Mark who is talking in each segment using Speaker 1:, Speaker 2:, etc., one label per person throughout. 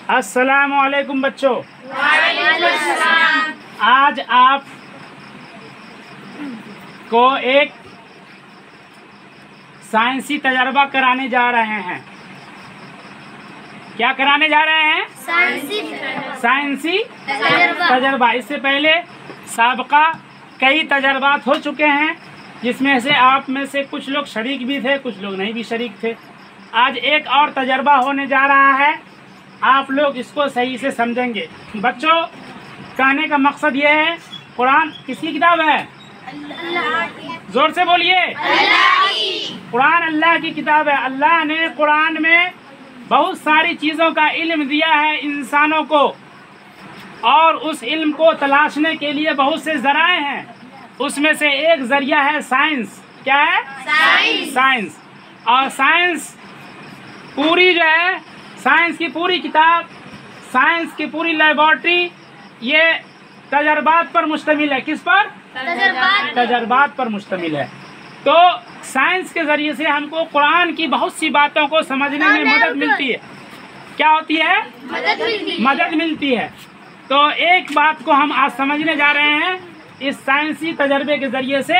Speaker 1: अस्सलामु अलैकुम बच्चों। आज आप को एक साइंसी तजर्बा कराने जा रहे हैं। क्या कराने जा रहे हैं? साइंसी तजर्बा। इससे पहले साबका कई तजर्बात हो चुके हैं, जिसमें से आप में से कुछ लोग शरीक भी थे, कुछ लोग नहीं भी शरीक थे। आज एक और तजर्बा होने जा रहा है, आप लोग इसको सही से समझेंगे। बच्चों, कहने का मकसद ये है, कुरान किसकी किताब है? जोर से बोलिए। कुरान अल्लाह की किताब है। अल्लाह ने कुरान में बहुत सारी चीज़ों का इल्म दिया है इंसानों को, और उस इल्म को तलाशने के लिए बहुत से ज़राए हैं। उसमें से एक ज़रिया है साइंस। क्या है? साइंस। और साइंस पूरी जो है, साइंस की पूरी किताब, साइंस की पूरी लेबॉर्ट्री, ये तजर्बात पर मुश्तमिल है। किस पर? तजर्बात पर मुश्तमिल है। तो साइंस के ज़रिए से हमको कुरान की बहुत सी बातों को समझने में मदद मिलती है। क्या होती है? मदद मिलती है। तो एक बात को हम आज समझने जा रहे हैं। इस साइंसी तजर्बे के ज़रिए से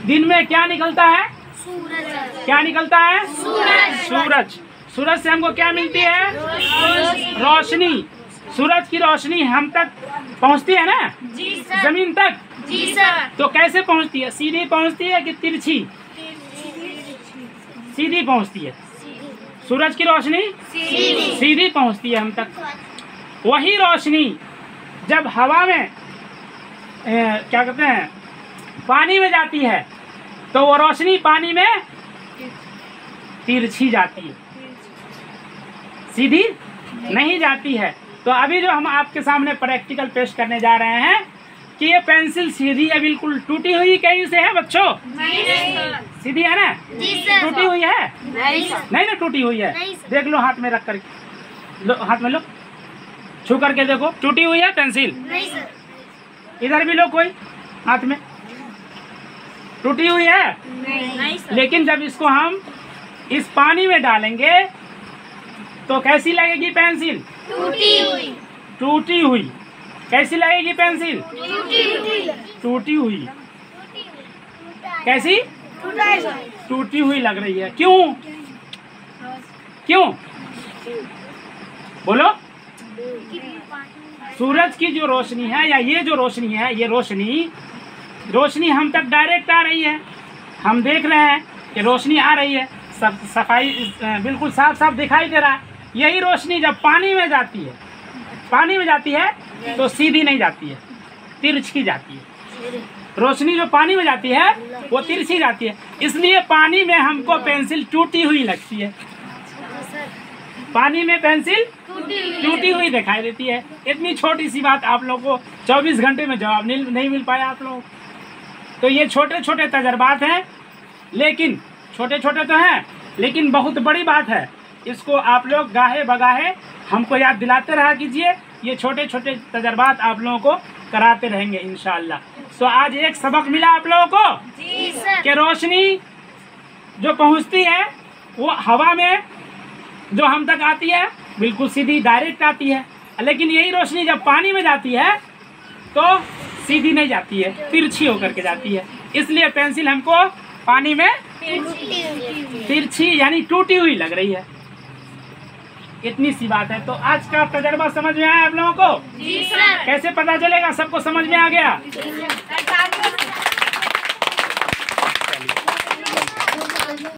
Speaker 1: दिन में क्या निकलता है? क्या निकलता है? सूरज। सूरज से हमको क्या मिलती है? रोशनी। सूरज की रोशनी हम तक पहुंचती है ना? जी सर। जमीन तक? जी सर। तो कैसे पहुंचती है? सीधी पहुंचती है कि तिरछी? सीधी पहुंचती है। सूरज की रोशनी सीधी पहुंचती है हम तक। वही रोशनी जब हवा में क्या कहते हैं, पानी में जाती है, तो वो रोशनी पानी में तिरछी जाती है, सीधी नहीं जाती है। तो अभी जो हम आपके सामने प्रैक्टिकल पेश करने जा रहे हैं कि ये पेंसिल सीधी है, बिल्कुल टूटी हुई कहीं से है बच्चों? नहीं। सीधी है ना? टूटी हुई है? नहीं ना, टूटी हुई है। देख लो, हाथ में रख कर लो, हाथ में लो, छू करके देखो, टूटी हुई है पेंसिल? नहीं सर। इधर भी लो, कोई हाथ में, टूटी हुई है? नहीं सर। लेकिन जब इसको हम इस पानी में डालेंगे तो कैसी लगेगी पेंसिल? टूटी हुई। कैसी लगेगी पेंसिल? टूटी हुई। कैसी? टूटी हुई लग रही है। क्यों? क्यों बोलो? सूरज की जो रोशनी है, या ये जो रोशनी है, ये रोशनी हम तक डायरेक्ट आ रही है। हम देख रहे हैं कि रोशनी आ रही है, सब सफाई बिल्कुल साफ साफ दिखाई दे रहा है। यही रोशनी जब पानी में जाती है तो सीधी नहीं जाती है, तिरछी जाती है। रोशनी जो पानी में जाती है वो तिरछी जाती है, इसलिए पानी में हमको पेंसिल टूटी हुई लगती है। पानी में पेंसिल टूटी हुई दिखाई देती है। इतनी छोटी सी बात आप लोगों को 24 घंटे में जवाब नहीं मिल पाया आप लोग। तो ये छोटे छोटे तजर्बात हैं, लेकिन छोटे छोटे तो हैं, लेकिन बहुत बड़ी बात है। इसको आप लोग गाहे बगाहे हमको याद दिलाते रहा कीजिए। ये छोटे छोटे तजर्बात आप लोगों को कराते रहेंगे इंशाअल्लाह। तो आज एक सबक मिला आप लोगों को कि रोशनी जो पहुंचती है वो हवा में जो हम तक आती है बिल्कुल सीधी डायरेक्ट आती है, लेकिन यही रोशनी जब पानी में जाती है तो सीधी नहीं जाती है, तिरछी होकर के जाती है। इसलिए पेंसिल हमको पानी में तिरछी यानी टूटी हुई लग रही है। इतनी सी बात है। तो आज का तजर्बा समझ में आया आप लोगों को? जी सर। कैसे पता चलेगा सबको समझ में आ गया?